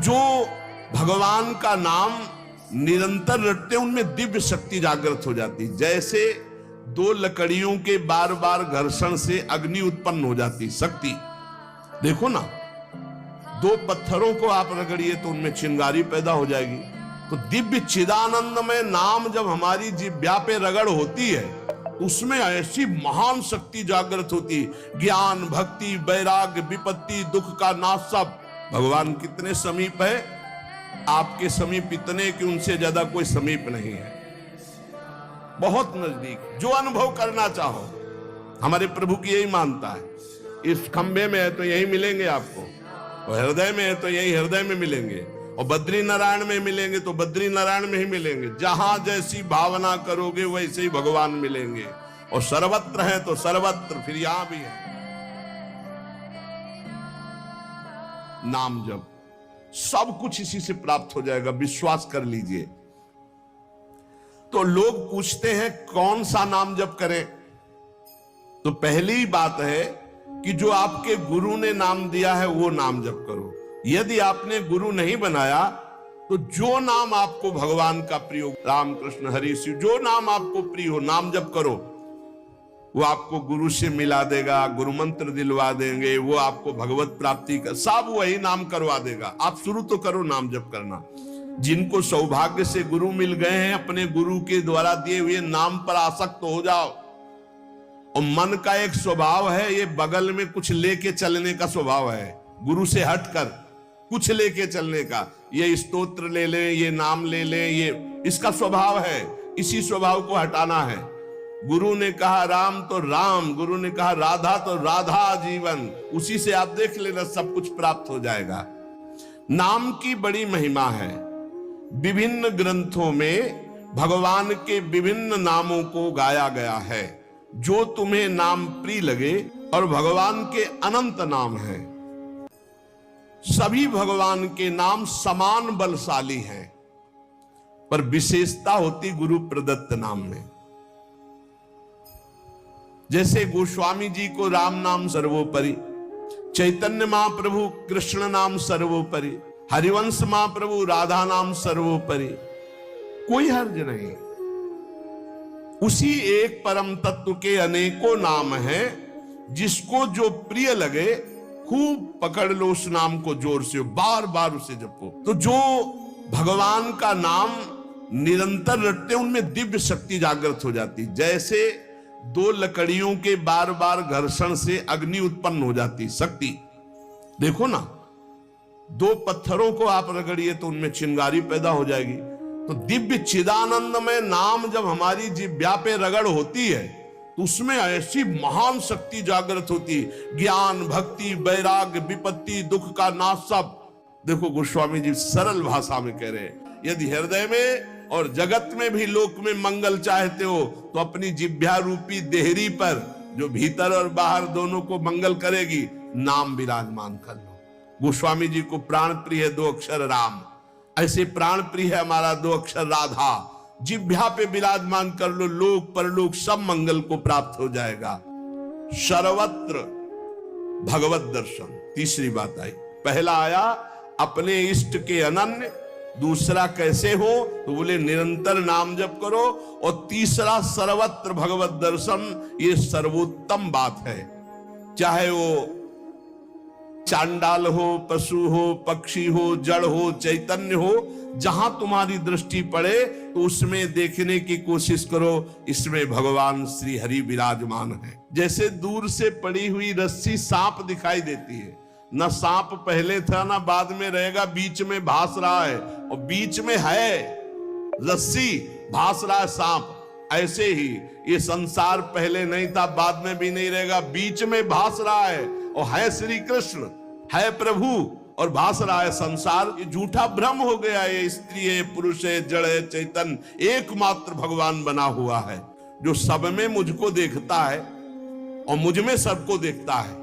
जो भगवान का नाम निरंतर रटते उनमें दिव्य शक्ति जागृत हो जाती। जैसे दो लकड़ियों के बार बार घर्षण से अग्नि उत्पन्न हो जाती शक्ति। देखो ना, दो पत्थरों को आप रगड़िए तो उनमें चिंगारी पैदा हो जाएगी। तो दिव्य चिदानंदमय नाम जब हमारी जिह्वा पे रगड़ होती है उसमें ऐसी महान शक्ति जागृत होती। ज्ञान, भक्ति, वैराग्य, विपत्ति, दुख का नाश सब। भगवान कितने समीप है, आपके समीप इतने कि उनसे ज्यादा कोई समीप नहीं है, बहुत नजदीक। जो अनुभव करना चाहो, हमारे प्रभु की यही मानता है। इस खंबे में है तो यही मिलेंगे आपको, और हृदय में है तो यही हृदय में मिलेंगे, और बद्री नारायण में मिलेंगे तो बद्री नारायण में ही मिलेंगे। जहां जैसी भावना करोगे वैसे ही भगवान मिलेंगे। और सर्वत्र है तो सर्वत्र, फिर यहां भी है। नाम जप सब कुछ इसी से प्राप्त हो जाएगा, विश्वास कर लीजिए। तो लोग पूछते हैं कौन सा नाम जप करें, तो पहली बात है कि जो आपके गुरु ने नाम दिया है वो नाम जप करो। यदि आपने गुरु नहीं बनाया तो जो नाम आपको भगवान का प्रिय हो, राम कृष्ण हरि शिव, जो नाम आपको प्रिय हो नाम जप करो। वो आपको गुरु से मिला देगा, गुरु मंत्र दिलवा देंगे, वो आपको भगवत प्राप्ति का सब वही नाम करवा देगा। आप शुरू तो करो नाम जप करना। जिनको सौभाग्य से गुरु मिल गए हैं, अपने गुरु के द्वारा दिए हुए नाम पर आसक्त हो जाओ। और मन का एक स्वभाव है, ये बगल में कुछ लेके चलने का स्वभाव है, गुरु से हटकर कुछ लेके चलने का। ये स्तोत्र ले लें, ये नाम ले लें, ये इसका स्वभाव है। इसी स्वभाव को हटाना है। गुरु ने कहा राम तो राम, गुरु ने कहा राधा तो राधा जीवन, उसी से आप देख लेना सब कुछ प्राप्त हो जाएगा। नाम की बड़ी महिमा है। विभिन्न ग्रंथों में भगवान के विभिन्न नामों को गाया गया है। जो तुम्हें नाम प्रिय लगे, और भगवान के अनंत नाम हैं। सभी भगवान के नाम समान बलशाली हैं, पर विशेषता होती गुरु प्रदत्त नाम में। जैसे गोस्वामी जी को राम नाम सर्वोपरि, चैतन्य महाप्रभु कृष्ण नाम सर्वोपरि, हरिवंश महाप्रभु राधा नाम सर्वोपरि, कोई हर्ज नहीं। उसी एक परम तत्व के अनेकों नाम हैं। जिसको जो प्रिय लगे खूब पकड़ लो उस नाम को, जोर से बार बार उसे जपो। तो जो भगवान का नाम निरंतर रटते उनमें दिव्य शक्ति जागृत हो जाती। जैसे दो लकड़ियों के बार बार घर्षण से अग्नि उत्पन्न हो जाती शक्ति। देखो ना, दो पत्थरों को आप रगड़िए तो उनमें चिंगारी पैदा हो जाएगी। तो दिव्य चिदानंदमय नाम जब हमारी जिह्वा पे रगड़ होती है तो उसमें ऐसी महान शक्ति जागृत होती। ज्ञान, भक्ति, वैराग्य, विपत्ति, दुख का नाश सब। देखो गोस्वामी जी सरल भाषा में कह रहे हैं, यदि हृदय में और जगत में भी लोक में मंगल चाहते हो तो अपनी जिह्वा रूपी देहरी पर, जो भीतर और बाहर दोनों को मंगल करेगी, नाम विराजमान कर लो। गोस्वामी जी को प्राण प्रिय है 2 अक्षर राम, ऐसे प्राण प्रिय है हमारा 2 अक्षर राधा। जिह्वा पे विराजमान कर लो, लोक परलोक सब मंगल को प्राप्त हो जाएगा। सर्वत्र भगवत दर्शन, तीसरी बात आई। पहला आया अपने इष्ट के अनन्य, दूसरा कैसे हो तो बोले निरंतर नाम जप करो, और तीसरा सर्वत्र भगवत दर्शन। ये सर्वोत्तम बात है। चाहे वो चांडाल हो, पशु हो, पक्षी हो, जड़ हो, चैतन्य हो, जहां तुम्हारी दृष्टि पड़े तो उसमें देखने की कोशिश करो, इसमें भगवान श्री हरि विराजमान है। जैसे दूर से पड़ी हुई रस्सी सांप दिखाई देती है, न सांप पहले था ना बाद में रहेगा, बीच में भास रहा है, और बीच में है रस्सी, भास रहा है सांप। ऐसे ही ये संसार पहले नहीं था, बाद में भी नहीं रहेगा, बीच में भास रहा है, और है श्री कृष्ण, है प्रभु, और भास रहा है संसार। ये झूठा भ्रम हो गया। ये स्त्री है, पुरुष है, जड़ है, चैतन्य एकमात्र भगवान बना हुआ है, जो सब में मुझको देखता है और मुझ में सबको देखता है।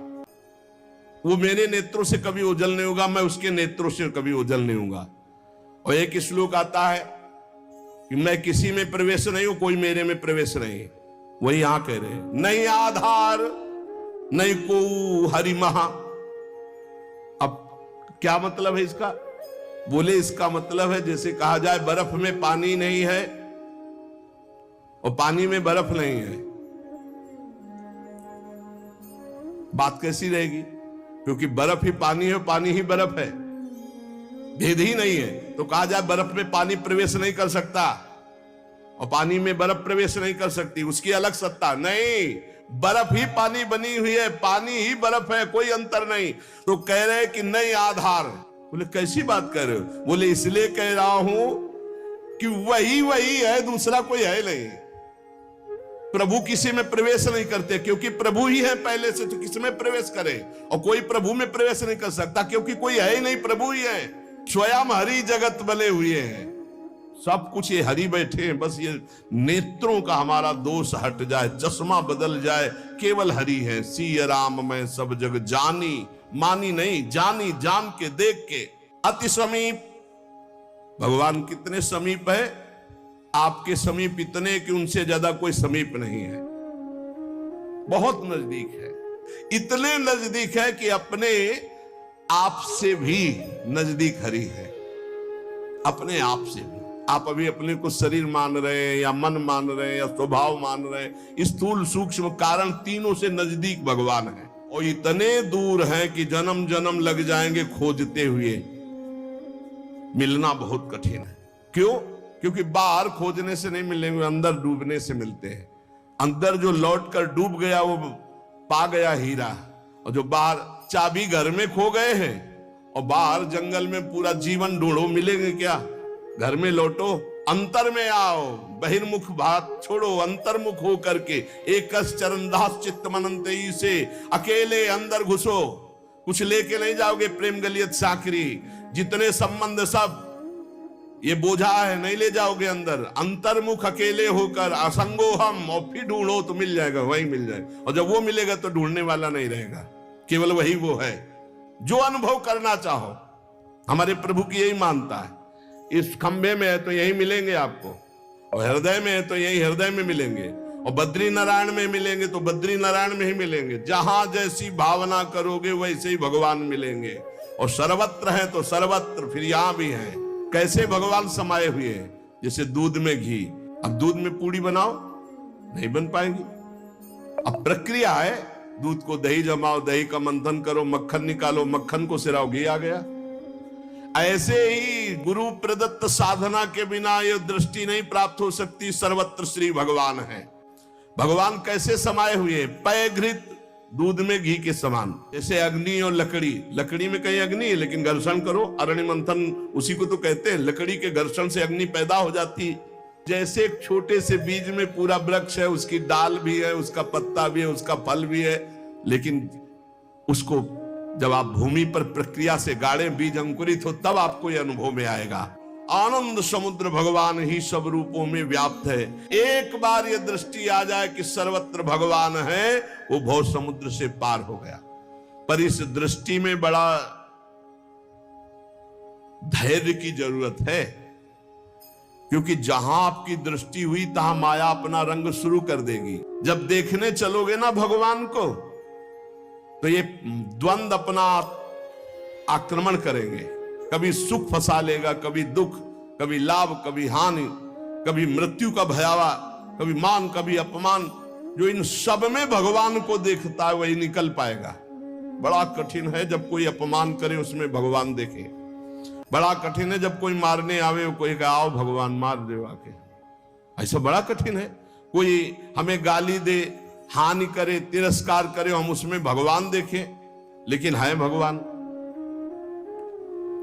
वो मेरे नेत्रों से कभी ओझल नहीं होगा, मैं उसके नेत्रों से कभी ओझल नहीं होगा। और एक श्लोक आता है कि मैं किसी में प्रवेश नहीं हूं, कोई मेरे में प्रवेश नहीं। वही यहां कह रहे हैं, नहीं आधार नहीं को हरि महा। अब क्या मतलब है इसका? बोले इसका मतलब है जैसे कहा जाए बर्फ में पानी नहीं है और पानी में बर्फ नहीं है, बात कैसी रहेगी? क्योंकि बर्फ ही पानी है, पानी ही बर्फ है, भेद ही नहीं है। तो कहा जाए बर्फ में पानी प्रवेश नहीं कर सकता और पानी में बर्फ प्रवेश नहीं कर सकती, उसकी अलग सत्ता नहीं। बर्फ ही पानी बनी हुई है, पानी ही बर्फ है, कोई अंतर नहीं। तो कह रहे कि नहीं आधार। बोले कैसी बात कर रहे हो? बोले इसलिए कह रहा हूं कि वही वही है, दूसरा कोई है नहीं। प्रभु किसी में प्रवेश नहीं करते क्योंकि प्रभु ही है पहले से, तो किस में प्रवेश करे? और कोई प्रभु में प्रवेश नहीं कर सकता क्योंकि कोई है ही नहीं, प्रभु ही है। स्वयं हरि जगत बने हुए हैं, सब कुछ ये हरि बैठे हैं। बस ये नेत्रों का हमारा दोष हट जाए, चश्मा बदल जाए, केवल हरि है। सिय राम मैं सब जग जानी, मानी नहीं जानी, जान के देख के। अति समीप, भगवान कितने समीप है? आपके समीप इतने कि उनसे ज्यादा कोई समीप नहीं है, बहुत नजदीक है। इतने नजदीक है कि अपने आप से भी नजदीक हरि है, अपने आप से भी। आप अभी अपने को शरीर मान रहे हैं या मन मान रहे हैं या स्वभाव मान रहे हैं, स्थूल सूक्ष्म कारण तीनों से नजदीक भगवान है। और इतने दूर हैं कि जन्म जन्म लग जाएंगे खोजते हुए, मिलना बहुत कठिन है। क्यों? क्योंकि बाहर खोजने से नहीं मिलेंगे, अंदर डूबने से मिलते हैं। अंदर जो लौट कर डूब गया वो पा गया हीरा, और जो बाहर चाबी घर में खो गए हैं और बाहर जंगल में पूरा जीवन ढूंढो, मिलेंगे क्या? घर में लौटो, अंतर में आओ, बहिर्मुख बात छोड़ो, अंतर्मुख हो करके एकस चरणदास चित्त मनंतई से अकेले अंदर घुसो। कुछ लेके नहीं जाओगे प्रेम गलियत साकरी, जितने संबंध सब ये बोझा है, नहीं ले जाओगे अंदर। अंतर्मुख अकेले होकर असंगो हम, और फिर ढूंढो तो मिल जाएगा, वही मिल जाएगा। और जब वो मिलेगा तो ढूंढने वाला नहीं रहेगा, केवल वही वो है जो अनुभव करना चाहो। हमारे प्रभु की यही मानता है, इस खंबे में है तो यही मिलेंगे आपको, और हृदय में है तो यही हृदय में मिलेंगे, और बद्री नारायण में मिलेंगे तो बद्री नारायण में ही मिलेंगे। जहां जैसी भावना करोगे वैसे ही भगवान मिलेंगे। और सर्वत्र है तो सर्वत्र फिर यहां भी है। कैसे भगवान समाये हुए हैं? जैसे दूध में घी। अब दूध में पूड़ी बनाओ, नहीं बन पाएगी। अब प्रक्रिया है, दूध को दही जमाओ, दही का मंथन करो, मक्खन निकालो, मक्खन को सिराओ, घी आ गया। ऐसे ही गुरु प्रदत्त साधना के बिना यह दृष्टि नहीं प्राप्त हो सकती। सर्वत्र श्री भगवान है। भगवान कैसे समाये हुए? पय घृत, दूध में घी के समान। जैसे अग्नि और लकड़ी, लकड़ी में कहीं अग्नि है लेकिन घर्षण करो, अरण्य मंथन उसी को तो कहते हैं। लकड़ी के घर्षण से अग्नि पैदा हो जाती है। जैसे एक छोटे से बीज में पूरा वृक्ष है, उसकी डाल भी है, उसका पत्ता भी है, उसका फल भी है, लेकिन उसको जब आप भूमि पर प्रक्रिया से गाड़े, बीज अंकुरित हो, तब आपको यह अनुभव में आएगा। आनंद समुद्र भगवान ही सब रूपों में व्याप्त है। एक बार यह दृष्टि आ जाए कि सर्वत्र भगवान है, वो भव समुद्र से पार हो गया। पर इस दृष्टि में बड़ा धैर्य की जरूरत है, क्योंकि जहां आपकी दृष्टि हुई तहां माया अपना रंग शुरू कर देगी। जब देखने चलोगे ना भगवान को, तो ये द्वंद अपना आक्रमण करेंगे। कभी सुख फंसा लेगा, कभी दुख, कभी लाभ, कभी हानि, कभी मृत्यु का भयावा, कभी मान, कभी अपमान। जो इन सब में भगवान को देखता है वही निकल पाएगा। बड़ा कठिन है जब कोई अपमान करे उसमें भगवान देखे। बड़ा कठिन है जब कोई मारने आवे, कोई कहे आओ भगवान मार दे आके। ऐसा बड़ा कठिन है। कोई हमें गाली दे, हानि करे, तिरस्कार करे, हम उसमें भगवान देखें, लेकिन है भगवान।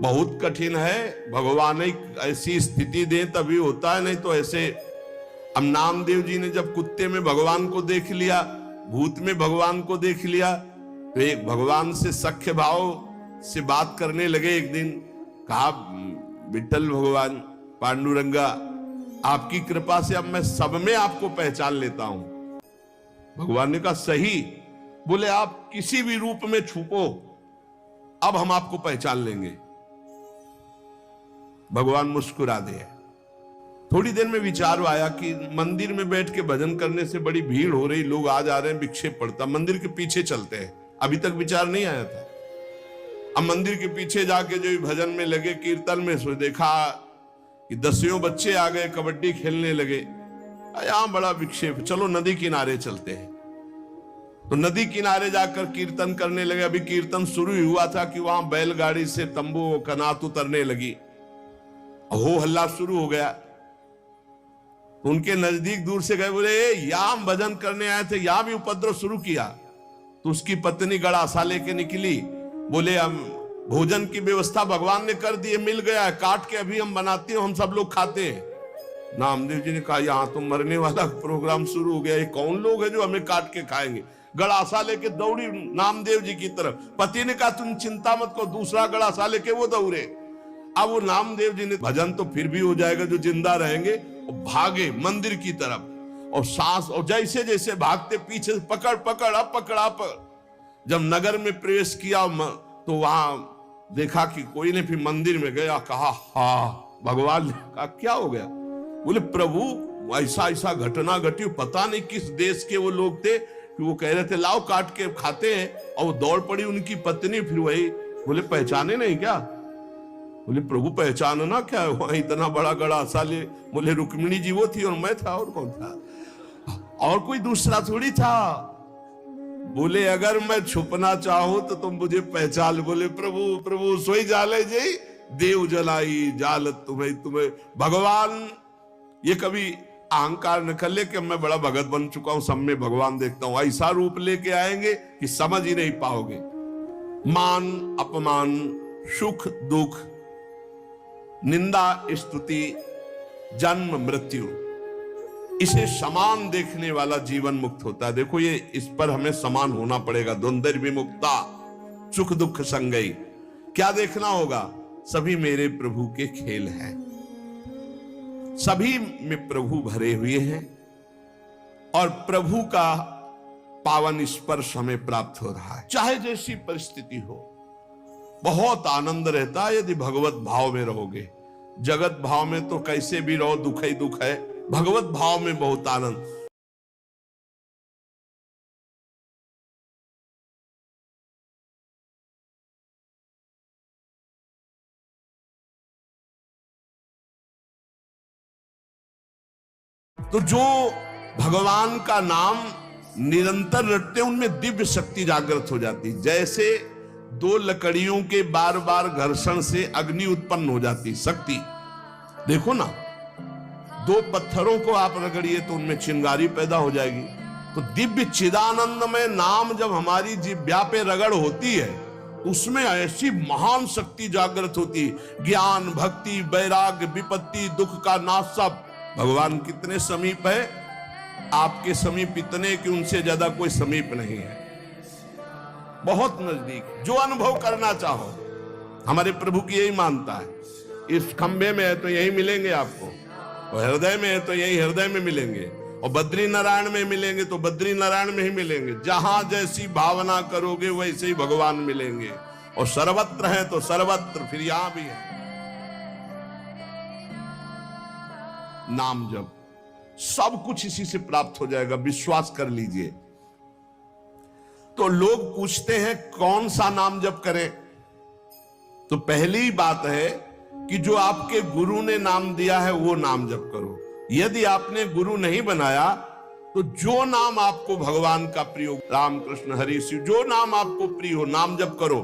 बहुत कठिन है। भगवान एक ऐसी स्थिति दे तभी होता है, नहीं तो ऐसे। अब नामदेव जी ने जब कुत्ते में भगवान को देख लिया, भूत में भगवान को देख लिया, तो एक भगवान से सख्य भाव से बात करने लगे। एक दिन कहा, विठल भगवान, पांडुरंगा, आपकी कृपा से अब मैं सब में आपको पहचान लेता हूं। भगवान ने कहा सही। बोले आप किसी भी रूप में छुपो, अब हम आपको पहचान लेंगे। भगवान मुस्कुरा दिए। थोड़ी देर में विचार आया कि मंदिर में बैठ के भजन करने से बड़ी भीड़ हो रही, लोग आ जा रहे हैं, विक्षेप पड़ता, मंदिर के पीछे चलते हैं। अभी तक विचार नहीं आया था। अब मंदिर के पीछे जाके जो भजन में लगे, कीर्तन में, सो देखा कि 10 बच्चे आ गए, कबड्डी खेलने लगे। यहां बड़ा विक्षेप, चलो नदी किनारे चलते हैं। तो नदी किनारे जाकर कीर्तन करने लगे। अभी कीर्तन शुरू ही हुआ था कि वहां बैलगाड़ी से तंबू कनात उतरने लगी, हो हल्ला शुरू हो गया। तो उनके नजदीक दूर से गए, बोले यहां हम भजन करने आए थे, यहां भी उपद्रव शुरू किया। तो उसकी पत्नी गड़ासा लेके निकली, बोले हम भोजन की व्यवस्था भगवान ने कर दी है, मिल गया है, काट के अभी हम बनाते हैं, हम सब लोग खाते हैं। नामदेव जी ने कहा यहां तो मरने वाला प्रोग्राम शुरू हो गया, ये कौन लोग है जो हमें काट के खाएंगे। गड़ासा लेके दौड़ी नामदेव जी की तरफ। पति ने कहा तुम चिंता मत करो, दूसरा गड़ासा लेके वो दौड़े। अब वो नामदेव जी ने भजन तो फिर भी हो जाएगा जो जिंदा रहेंगे, भागे मंदिर की तरफ, और सांस, और जैसे जैसे भागते पीछे पकड़ पकड़ अब पकड़ा पर। जब नगर में प्रवेश किया तो वहां देखा कि कोई ने, फिर मंदिर में गया, कहा हाँ, भगवान ने कहा क्या हो गया। बोले प्रभु ऐसा ऐसा घटना घटी, पता नहीं किस देश के वो लोग थे कि वो कह रहे थे लाओ काट के खाते हैं, और वो दौड़ पड़ी उनकी पत्नी। फिर वही बोले पहचाने नहीं क्या। बोले प्रभु पहचानना क्या है, वहां इतना बड़ा गड़ासा ले। बोले रुक्मिणी जी वो थी और मैं था, और कौन था, और कोई दूसरा थोड़ी था। बोले अगर मैं छुपना चाहूं तो तुम मुझे पहचान। बोले प्रभु प्रभु सोई जाले जी देव जलाई जालत तुम्हें तुम्हें। भगवान ये कभी अहंकार न कर ले कि मैं बड़ा भगत बन चुका हूं, सब में भगवान देखता हूं। ऐसा रूप लेके आएंगे कि समझ ही नहीं पाओगे। मान अपमान, सुख दुख, निंदा स्तुति, जन्म मृत्यु, इसे समान देखने वाला जीवन मुक्त होता है। देखो ये, इस पर हमें समान होना पड़ेगा। द्वंद्व विमुक्ता, सुख दुख संगई। क्या देखना होगा, सभी मेरे प्रभु के खेल हैं, सभी में प्रभु भरे हुए हैं, और प्रभु का पावन स्पर्श हमें प्राप्त हो रहा है। चाहे जैसी परिस्थिति हो, बहुत आनंद रहता है यदि भगवत भाव में रहोगे। जगत भाव में तो कैसे भी रहो दुख ही दुख है, भगवत भाव में बहुत आनंद। तो जो भगवान का नाम निरंतर रटते उनमें दिव्य शक्ति जागृत हो जाती। जैसे 2 लकड़ियों के बार बार घर्षण से अग्नि उत्पन्न हो जाती, शक्ति देखो ना। 2 पत्थरों को आप रगड़िए तो उनमें चिंगारी पैदा हो जाएगी। तो दिव्य चिदानंद में नाम जब हमारी जिह्वा पे रगड़ होती है, उसमें ऐसी महान शक्ति जागृत होती। ज्ञान, भक्ति, वैराग्य, विपत्ति, दुख का नाश, सब। भगवान कितने समीप है, आपके समीप इतने कि उनसे ज्यादा कोई समीप नहीं है, बहुत नजदीक। जो अनुभव करना चाहो, हमारे प्रभु की यही मानता है। इस खंबे में है तो यही मिलेंगे आपको, और हृदय में है तो यही हृदय में मिलेंगे, और बद्री नारायण में मिलेंगे तो बद्री नारायण में ही मिलेंगे। जहां जैसी भावना करोगे वैसे ही भगवान मिलेंगे, और सर्वत्र है तो सर्वत्र, फिर यहां भी है। नाम जप, सब कुछ इसी से प्राप्त हो जाएगा, विश्वास कर लीजिए। तो लोग पूछते हैं कौन सा नाम जप करें, तो पहली बात है कि जो आपके गुरु ने नाम दिया है वो नाम जप करो। यदि आपने गुरु नहीं बनाया तो जो नाम आपको भगवान का प्रिय हो, राम कृष्ण हरि शिव, जो नाम आपको प्रिय हो नाम जप करो।